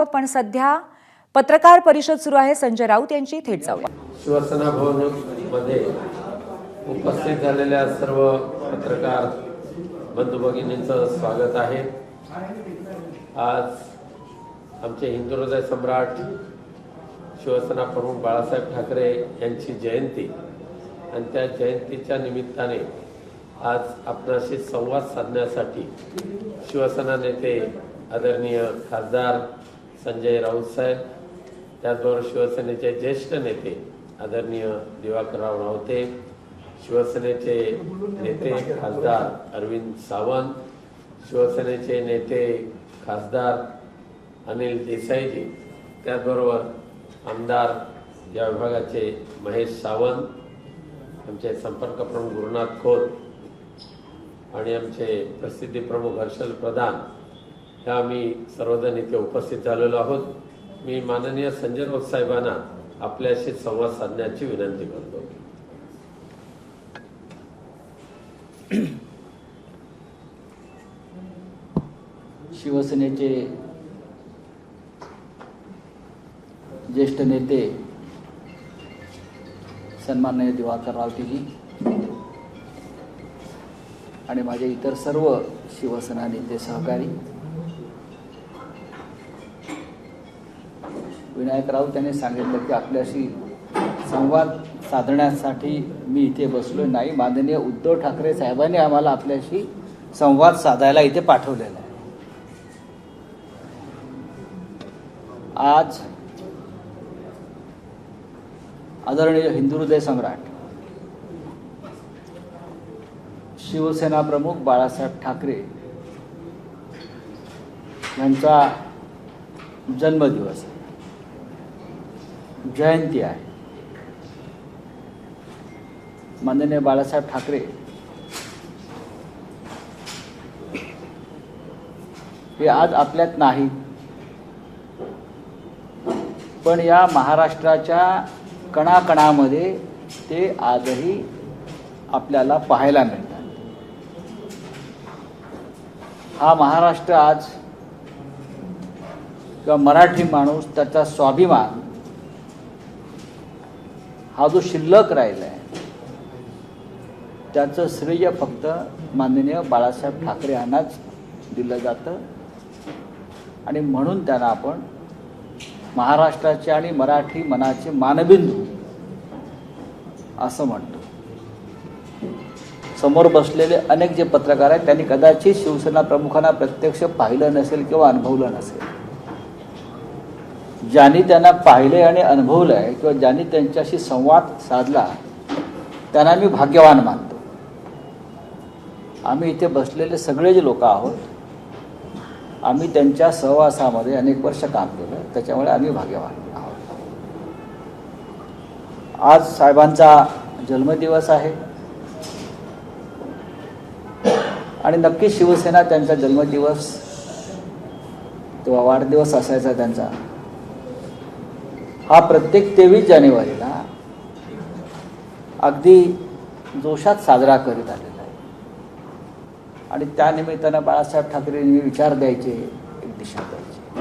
पण सध्या पत्रकार परिषद सुरू आहे. संजय राऊत यांची थेट जाऊया. शिवसेना भवनमध्ये उपस्थित झालेल्या सर्व पत्रकार बंधू भगिनींचं स्वागत आहे. आज आमचे हिंदू हृदय सम्राट शिवसेना प्रमुख बाळासाहेब ठाकरे यांची जयंती आणि त्या जयंतीच्या निमित्ताने आज आपणाशी संवाद साधण्यासाठी शिवसेना नेते आदरणीय खासदार संजय राऊत साहेब, त्याचबरोबर शिवसेनेचे ज्येष्ठ नेते आदरणीय दिवाकरराव रावते, शिवसेनेचे नेते खासदार अरविंद सावंत, शिवसेनेचे नेते खासदार अनिल देसाईजी, त्याचबरोबर आमदार या विभागाचे महेश सावंत, आमचे संपर्क प्रमुख गुरुनाथ खोत आणि आमचे प्रसिद्धी प्रमुख हर्षल प्रधान, ह्या आम्ही सर्वजण इथे उपस्थित झालेलो आहोत. मी माननीय संजय राऊत साहेबांना आपल्याशी संवाद साधण्याची विनंती करतो. शिवसेनेचे ज्येष्ठ नेते सन्माननीय दिवाकर रावतेजी आणि माझे इतर सर्व शिवसेना नेते सहकारी, विनायक राऊत यांनी सांगितलं की आपल्याशी संवाद साधण्यासाठी मी इथे बसलो नाही. माननीय उद्धव ठाकरे साहेबांनी आम्हाला आपल्याशी संवाद साधायला इथे पाठवलेला आहे. आज आदरणीय हिंदू हृदय सम्राट शिवसेना प्रमुख बाळासाहेब ठाकरे यांचा जन्मदिवस आहे, जयंती आहे. माननीय बाळासाहेब ठाकरे हे आज आपल्यात नाही, पण या महाराष्ट्राच्या कणाकणामध्ये ते आजही आपल्याला पाहायला मिळतात. हा महाराष्ट्र आज किंवा मराठी माणूस, त्याचा स्वाभिमान हा जो शिल्लक राहिला आहे, त्याचं श्रेय फक्त माननीय बाळासाहेब ठाकरे यांनाच दिलं जातं आणि म्हणून त्यांना आपण महाराष्ट्राचे आणि मराठी मनाचे मानबिंदू असं म्हणतो. समोर बसलेले अनेक जे पत्रकार आहेत त्यांनी कदाचित शिवसेना प्रमुखांना प्रत्यक्ष पाहिलं नसेल किंवा अनुभवलं नसेल. ज्यांनी त्यांना पाहिले आणि अनुभवलं आहे किंवा ज्यांनी त्यांच्याशी संवाद साधला त्यांना मी भाग्यवान मानतो. आम्ही इथे बसलेले सगळे जे लोक आहोत, आम्ही त्यांच्या सहवासामध्ये अनेक वर्ष काम केलं, त्याच्यामुळे आम्ही भाग्यवान आहोत. आज साहेबांचा जन्मदिवस आहे आणि नक्की शिवसेना त्यांचा जन्मदिवस किंवा वाढदिवस असायचा त्यांचा, हा प्रत्येक 23 जानेवारीला अगदी जोशात साजरा करीत आलेला आहे. आणि त्यानिमित्तानं बाळासाहेब ठाकरेंनी विचार द्यायचे, एक दिशा द्यायची.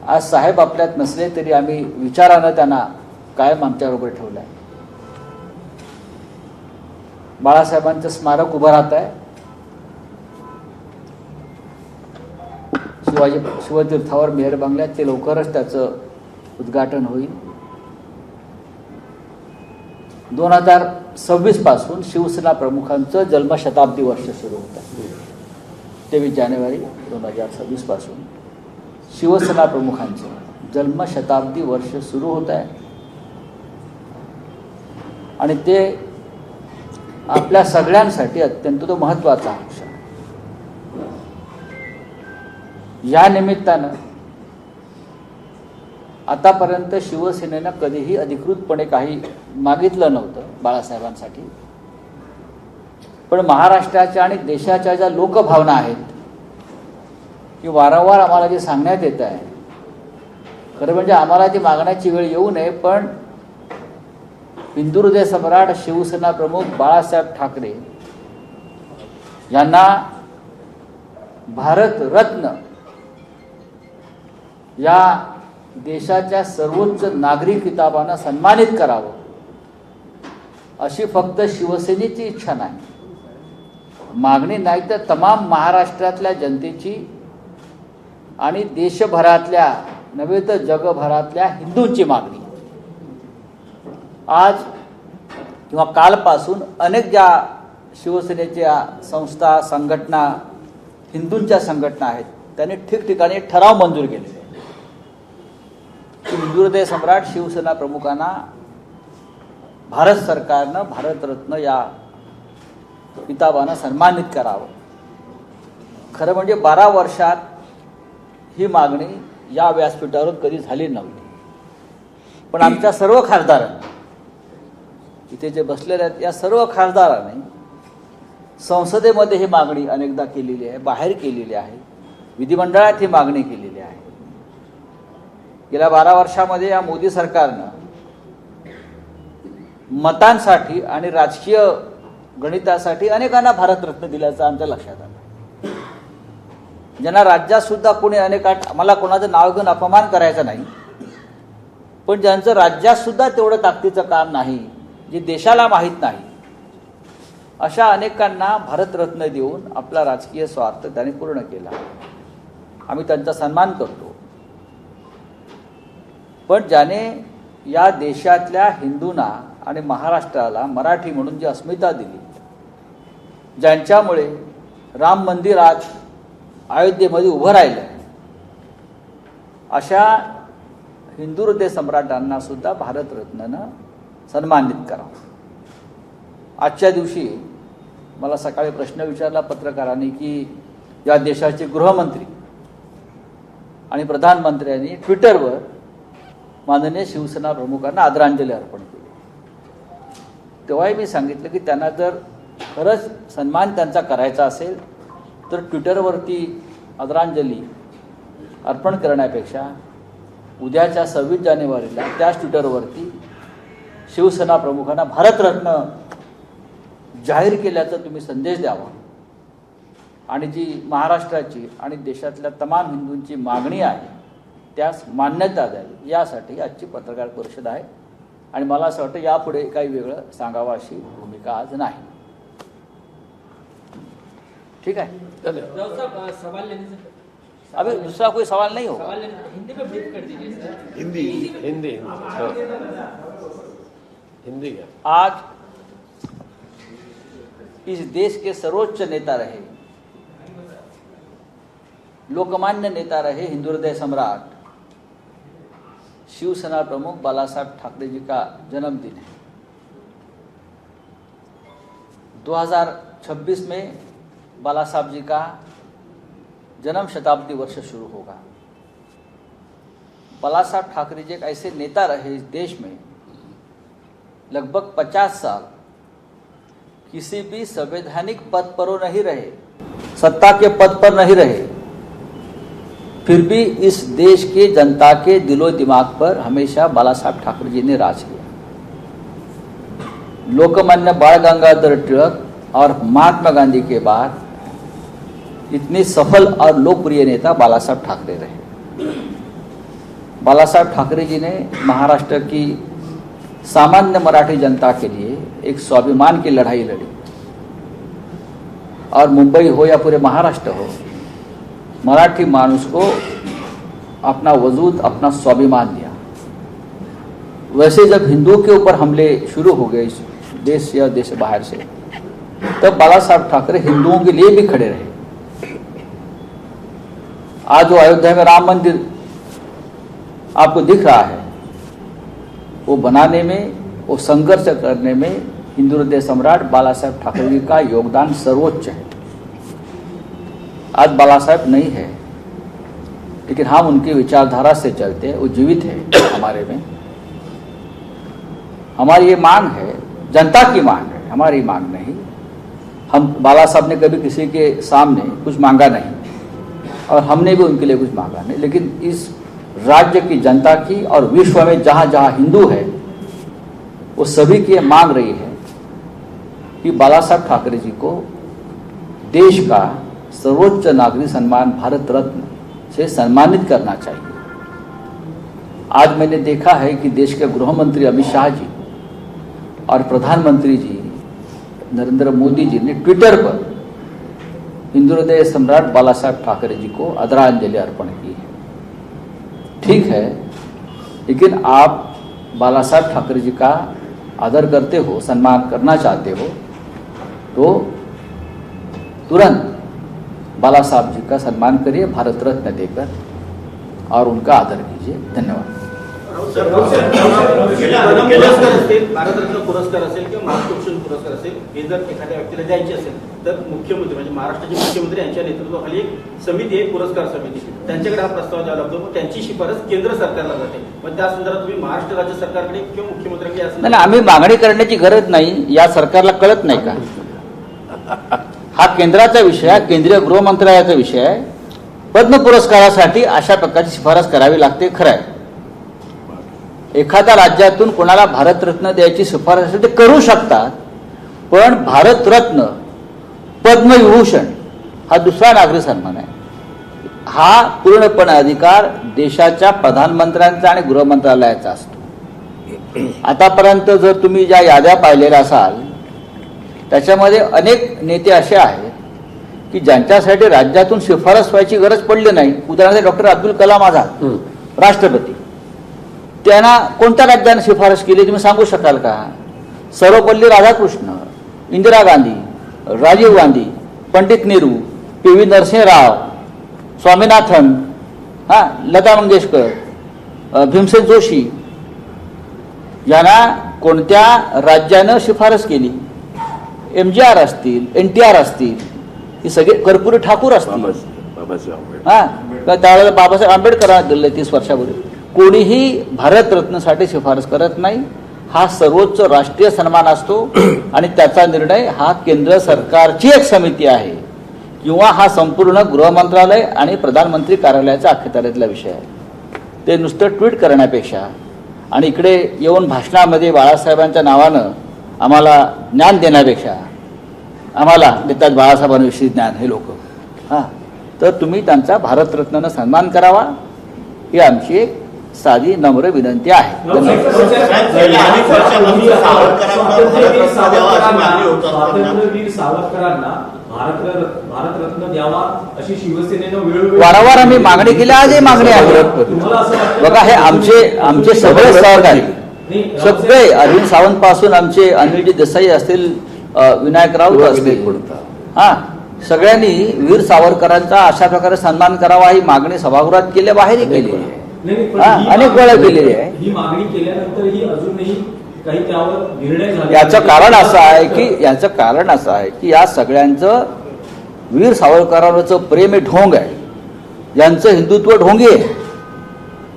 आज साहेब आपल्यात नसले तरी आम्ही विचारानं त्यांना कायम आमच्याबरोबर ठेवलं आहे. बाळासाहेबांचं स्मारक उभं राहत आहे. शिवतीर्थावर मेहर बंगल्यात ते लवकरच त्याचं उद्घाटन होईल. 2026 पासून शिवसेना प्रमुखांचं जन्मशताब्दी वर्ष सुरू होत आहे. 23 जानेवारी 2026 पासून शिवसेना प्रमुखांचं जन्मशताब्दी वर्ष सुरू होत आहे आणि ते आपल्या सगळ्यांसाठी अत्यंत महत्त्वाचा अंश आहे. या निमित्तानं आतापर्यंत शिवसेनेनं कधीही अधिकृतपणे काही मागितलं नव्हतं बाळासाहेबांसाठी, पण महाराष्ट्राच्या आणि देशाच्या ज्या लोकभावना आहेत की वारंवार आम्हाला जे सांगण्यात येत आहे, खरं म्हणजे आम्हाला ती मागण्याची वेळ येऊ नये, पण हिंदू हृदय सम्राट शिवसेना प्रमुख बाळासाहेब ठाकरे यांना भारत रत्न या देशाच्या सर्वोच्च नागरी किताबानं सन्मानित करावं अशी फक्त शिवसेनेची इच्छा नाही, मागणी नाही, तर तमाम महाराष्ट्रातल्या जनतेची आणि देशभरातल्या नव्हे तर जगभरातल्या हिंदूंची मागणी. आज किंवा कालपासून अनेक ज्या शिवसेनेच्या संस्था संघटना हिंदूंच्या संघटना आहेत त्यांनी ठिकठिकाणी ठराव मंजूर केलेले आहे की हिंदू हृदय सम्राट शिवसेना प्रमुखांना भारत सरकारनं भारतरत्न या किताबानं सन्मानित करावं. खरं म्हणजे 12 वर्षात ही मागणी या व्यासपीठावर कधी झाली नव्हती, पण आमच्या सर्व खासदारांनी, इथे जे बसलेले आहेत या सर्व खासदारांनी संसदेमध्ये ही मागणी अनेकदा केलेली आहे, बाहेर केलेली आहे, विधिमंडळात ही मागणी केलेली आहे. गेल्या 12 वर्षामध्ये या मोदी सरकारनं मतांसाठी आणि राजकीय गणितासाठी अनेकांना भारतरत्न दिल्याचं आमच्या लक्षात आलं. ज्यांना राज्यात सुद्धा कोणी मला कोणाचं नाव घेऊन अपमान करायचा नाही, पण ज्यांचं राज्यात सुद्धा तेवढं ताकदीचं काम नाही, जे देशाला माहीत नाही, अशा अनेकांना भारतरत्न देऊन आपला राजकीय स्वार्थ त्यांनी पूर्ण केला. आम्ही त्यांचा सन्मान करतो. पण ज्याने या देशातल्या हिंदूंना आणि महाराष्ट्राला मराठी म्हणून जी अस्मिता दिली, ज्यांच्यामुळे राम मंदिर आज अयोध्येमध्ये उभं राहिलं, अशा हिंदू हृदय सम्राटांना सुद्धा भारतरत्नानं सन्मानित करावं. आजच्या दिवशी मला सकाळी प्रश्न विचारला पत्रकारांनी की या देशाचे गृहमंत्री आणि प्रधानमंत्र्यांनी ट्विटरवर माननीय शिवसेना प्रमुखांना आदरांजली अर्पण केली. तेव्हाही मी सांगितलं की त्यांना जर खरंच सन्मान त्यांचा करायचा असेल तर ट्विटरवरती आदरांजली अर्पण करण्यापेक्षा उद्याच्या 26 जानेवारीला त्याच ट्विटरवरती शिवसेना प्रमुखांना भारतरत्न जाहीर केल्याचा तुम्ही संदेश द्यावा आणि जी महाराष्ट्राची आणि देशातल्या तमाम हिंदूंची मागणी आहे त्यास मान्यता द्यावी, यासाठी आजची पत्रकार परिषद आहे. आणि मला असं वाटतं यापुढे काही वेगळं सांगावं अशी भूमिका आज नाही. ठीक है, अभी दूसरा कोई सवाल नहीं होगा. हिंदी हिंदी क्या? आज इस देश के सर्वोच्च नेता रहे, लोकमान्य नेता रहे, हिंदू हृदय सम्राट शिवसेना प्रमुख बाला साहब ठाकरे जी का जन्मदिन है. 2026 में बाला साहब जी का जन्म शताब्दी वर्ष शुरू होगा. बाला साहब ठाकरे जी एक ऐसे नेता रहे इस देश में, लगभग 50 साल किसी भी संवैधानिक पद पर वो नहीं रहे, सत्ता के पद पर नहीं रहे, फिर भी इस देश की जनता के दिलो दिमाग पर हमेशा बाला साहब ठाकरे जी ने राज किया. लोकमान्य बाल गंगाधर तिलक और महात्मा गांधी के बाद इतने सफल और लोकप्रिय नेता बाला साहब ठाकरे रहे. बाला साहब ठाकरे जी ने महाराष्ट्र की सामान्य मराठी जनता के लिए एक स्वाभिमान की लड़ाई लड़ी और मुंबई हो या पूरे महाराष्ट्र हो, मराठी मानुस को अपना वजूद, अपना स्वाभिमान दिया. वैसे जब हिंदुओं के ऊपर हमले शुरू हो गए इस देश या देश बाहर से, तब बाला साहब ठाकरे हिंदुओं के लिए भी खड़े रहे. आज जो अयोध्या में राम मंदिर आपको दिख रहा है, वो बनाने में, वो संघर्ष करने में हिंदू हृदय सम्राट बाला साहब ठाकरे जी का योगदान सर्वोच्च है. आज बाला साहब नहीं है, लेकिन हम उनकी विचारधारा से चलते हैं, वो जीवित है हमारे में. हमारी ये मांग है, जनता की मांग है, हमारी मांग नहीं. हम बाला साहब ने कभी किसी के सामने कुछ मांगा नहीं और हमने भी उनके लिए कुछ मांगा नहीं, लेकिन इस राज्य की जनता की और विश्व में जहाँ जहाँ हिंदू है वो सभी की मांग रही है कि बाला साहब ठाकरे जी को देश का सर्वोच्च नागरिक सम्मान भारत रत्न से सम्मानित करना चाहिए। आज मैंने देखा है कि देश के गृह मंत्री अमित शाह जी और प्रधानमंत्री जी नरेंद्र मोदी जी ने ट्विटर पर हिंदू हृदय सम्राट बाला साहब ठाकरे जी को आदरांजलि अर्पण की है। ठीक है, लेकिन आप बाला साहब ठाकरे जी का आदर करते हो, सम्मान करना चाहते हो, तो तुरंत बाला साहब जी का सम्मान करिए भारत रत्न देकर और उनका आदर कीजिए। धन्यवाद। भारतरत्न पुरस्कार असेल किंवा महाराष्ट्र पुरस्कार असेल, हे जर एखाद्या व्यक्तीला द्यायचे असेल तर मुख्यमंत्री म्हणजे महाराष्ट्राचे मुख्यमंत्री यांच्या नेतृत्वाखाली एक समिती आहे, पुरस्कार समिती, त्यांच्याकडे हा प्रस्ताव द्यावा लागतो, मग त्यांची शिफारस केंद्र सरकारला जाते। मग त्या संदर्भात तुम्ही महाराष्ट्र राज्य सरकारकडे किंवा मुख्यमंत्र्यांकडे असं नाही, आम्ही मागणी करण्याची गरज नाही, या सरकारला कळत नाही का? हा केंद्राचा विषय आहे, केंद्रीय गृह मंत्रालयाचा विषय आहे। पद्म पुरस्कारासाठी अशा प्रकारची शिफारस करावी लागते, खरं आहे। एखाद्या राज्यातून कोणाला भारतरत्न द्यायची शिफारस असेल ते करू शकतात, पण भारतरत्न पद्मविभूषण हा दुसरा नागरी सन्मान आहे। हा पूर्णपणे अधिकार देशाच्या प्रधानमंत्र्यांचा आणि गृह मंत्रालयाचा असतो। आतापर्यंत जर तुम्ही ज्या याद्या पाहिलेल्या असाल त्याच्यामध्ये अनेक नेते असे आहेत की ज्यांच्यासाठी राज्यातून शिफारस व्हायची गरज पडली नाही। उदाहरणार्थ डॉक्टर अब्दुल कलाम आझाद राष्ट्रपती, त्यांना कोणत्या राज्याने शिफारस केली तुम्ही सांगू शकाल का? सर्वपल्ली राधाकृष्ण, इंदिरा गांधी, राजीव गांधी, पंडित नेहरू, पी.व्ही. नरसिंह राव, स्वामीनाथन, लता मंगेशकर, भीमसेन जोशी यांना कोणत्या राज्यानं शिफारस केली? MGR असतील, NTR असतील, ही सगळे कर्पूरी ठाकूर असतील, त्यावेळेला बाबासाहेब आंबेडकरांना दिले 30 वर्षापूर्वी। कोणीही भारतरत्नसाठी शिफारस करत नाही। हा सर्वोच्च राष्ट्रीय सन्मान असतो आणि त्याचा निर्णय हा केंद्र सरकारची एक समिती आहे किंवा हा संपूर्ण गृह मंत्रालय आणि प्रधानमंत्री कार्यालयाचा अखत्यारीतला विषय आहे। ते नुसतं ट्विट करण्यापेक्षा आणि इकडे येऊन भाषणामध्ये बाळासाहेबांच्या नावानं आम्हाला ज्ञान देण्यापेक्षा आम्हाला देतात बाळासाहेबांविषयी ज्ञान हे लोक, तर तुम्ही त्यांचा भारतरत्नानं सन्मान करावा ही आमची एक साधी नम्र विनंती आहे। वारंवार आम्ही मागणी केली, आजही मागणी आहे। बघा, हे आमचे सगळे सहकारी, सगळे अरविंद सावंत पासून आमचे अनिलजी देसाई असतील, विनायक राऊत असतील, सगळ्यांनी वीर सावरकरांचा अशा प्रकारे सन्मान करावा ही मागणी सभागृहात केली, बाहेरही केली आहे, अनेक वेळा केलेली आहे। ही मागणी केल्यानंतर ही अजूनही काही त्यावर निर्णय झाला? याचं कारण असं आहे की या सगळ्यांचं वीर सावरकरांवरचं प्रेम हे ढोंग आहे, यांचं हिंदुत्व ढोंगी आहे।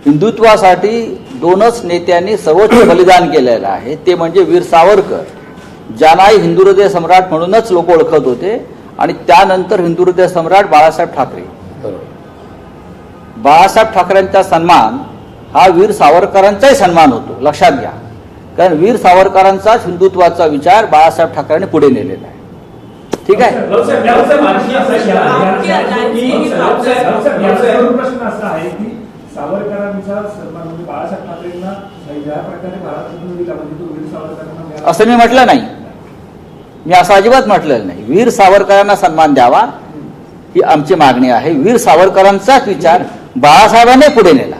हिंदुत्वासाठी दोनच नेत्यांनी सर्वोच्च बलिदान केलेलं आहे, ते म्हणजे वीर सावरकर, ज्यांनाही हिंदू हृदय सम्राट म्हणूनच लोक ओळखत होते, आणि त्यानंतर हिंदू हृदय सम्राट बाळासाहेब ठाकरे। बाळासाहेब ठाकरेंचा सन्मान हा वीर सावरकरांचाही सन्मान होतो, लक्षात घ्या, कारण वीर सावरकरांचाच हिंदुत्वाचा विचार बाळासाहेब ठाकरेंनी पुढे नेलेला आहे। ठीक आहे, प्रश्न असा आहे की सावरकरांचा सन्मान म्हणजे बाळासाहेब ठाकरेंना ज्या प्रकारे भारतरत्न दिला म्हणजे तो वीर सावरकरांना असं मी म्हटलं नाही, मी असं अजिबात म्हटलेलं नाही। वीर सावरकरांना सन्मान द्यावा ही आमची मागणी आहे। वीर सावरकरांचाच विचार बाळासाहेबांनी पुढे नेला।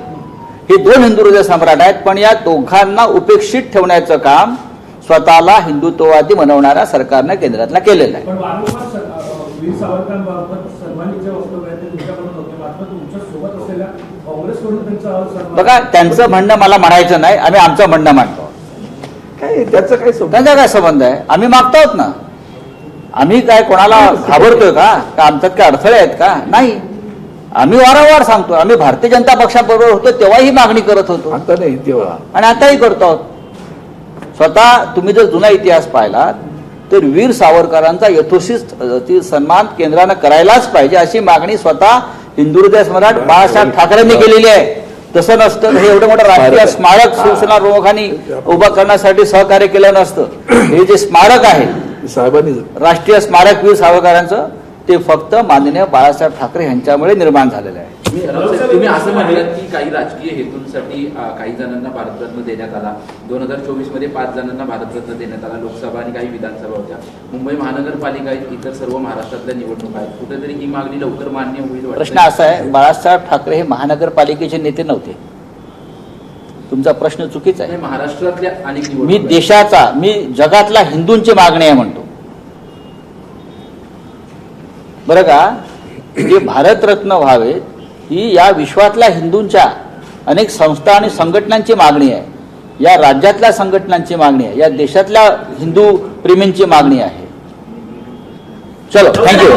हे दोन हिंदू हृदय सम्राट आहेत, पण या दोघांना उपेक्षित ठेवण्याचं काम स्वतःला हिंदुत्ववादी बनवणाऱ्या सरकारनं केंद्रातला केलेलं आहे। वीर सावरकरांबाबत सन्मानित वक्तव्य आहे ते तुमच्याकडून होते, मात्र तुमच्या सोबत असलेल्या काँग्रेसकडून त्यांचं बघा, त्यांचं म्हणणं मला म्हणायचं नाही, आम्ही आमचं म्हणणं मांडतो। त्याचा काय संबंध आहे? आम्ही मागतो आहोत ना, आम्ही काय कोणाला घाबरतोय का? आमच्यात काय अडथळे आहेत का? नाही, आम्ही वारंवार सांगतो, आम्ही भारतीय जनता पक्षाबरोबर होतो तेव्हा ही मागणी करत होतो, आता नाही तेव्हा, आणि आताही करतो आहोत। स्वतः तुम्ही जर जुना इतिहास पाहिलात तर वीर सावरकरांचा यथोचित सन्मान केंद्रानं करायलाच पाहिजे अशी मागणी स्वतः हिंदू हृदय सम्राट बाळासाहेब ठाकरेंनी केलेली आहे। तसं नसतं हे एवढं मोठं राष्ट्रीय स्मारक शिवसेना प्रमुखांनी उभा करण्यासाठी सहकार्य केलं नसतं। हे जे स्मारक आहे साहेबांनी राष्ट्रीय स्मारक वीर सावरकरांचं, ते फक्त माननीय बाळासाहेब ठाकरे यांच्यामुळे निर्माण झालेलं आहे. तुम्ही असं म्हटलं की काही राजकीय हेतूंसाठी काही जणांना भारतरत्न देण्यात आला. 2024 मध्ये 5 जणांना भारतरत्न देण्यात आला. लोकसभा आणि काही विधानसभा होत्या. मुंबई महानगरपालिका इतर सर्व महाराष्ट्रातल्या निवडणुका आहेत. कुठेतरी ही मागणी लवकर मान्य होईल वाटतंय. प्रश्न असा आहे, बाळासाहेब ठाकरे हे महानगरपालिकेचे नेते नव्हते. तुमचा प्रश्न चुकीचा आहे. हे महाराष्ट्रातल्या अनेक मी निवडणुका देशाचा, मी जगातला हिंदूंची मागणी आहे म्हणतो. बरं का, जे भारतरत्न व्हावे ही या विश्वातल्या हिंदूंच्या अनेक संस्था आणि संघटनांची मागणी आहे. या राज्यातल्या संघटनांची मागणी आहे. या देशातल्या हिंदू प्रेमींची मागणी आहे. चलो, थँक्यू.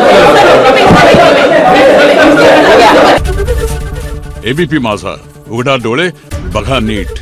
एबीपी माझा, उघडा डोळे बघा नीट.